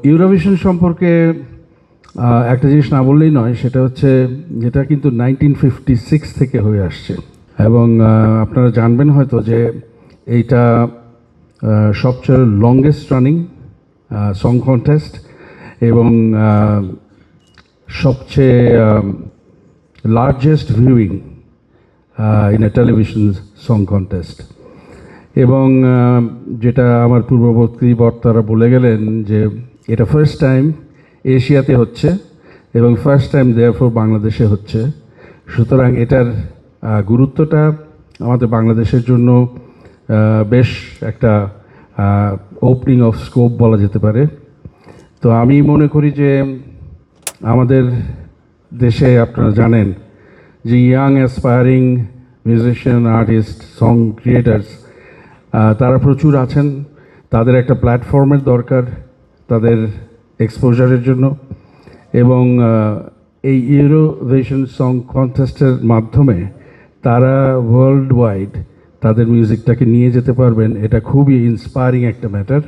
Eurovision সম্পর্কে একটা জিনিস না বললেই নয়, সেটা হচ্ছে যেটা কিন্তু 1956 থেকে হয়ে আসছে এবং আপনারা জানবেন হয়তো যে এইটা সবচেয়ে লংগেস্ট রানিং সং কন্টেস্ট এবং সবচেয়ে largest viewing in a television song contest. এবং যেটা আমার পূর্ববর্তী বক্তারা বলে গেলেন যে এটা ফার্স্ট টাইম এশিয়াতে হচ্ছে এবং ফার্স্ট টাইম দেয়ারফর বাংলাদেশে হচ্ছে। সুতরাং এটার গুরুত্বটা আমাদের বাংলাদেশের জন্য বেশ একটা ওপেনিং অফ স্কোপ বলা যেতে পারে। তো আমি মনে করি যে আমাদের দেশে আপনারা জানেন যে young aspiring musician, artist, song creators তারা প্রচুর আছেন। তাদের একটা প্ল্যাটফর্মের দরকার তাদের এক্সপোজারের জন্য এবং এই ইউরোভিশন সং কন্টেস্টের মাধ্যমে তারা ওয়ার্ল্ড ওয়াইড তাদের মিউজিকটাকে নিয়ে যেতে পারবেন। এটা খুবই ইন্সপায়ারিং একটা ম্যাটার।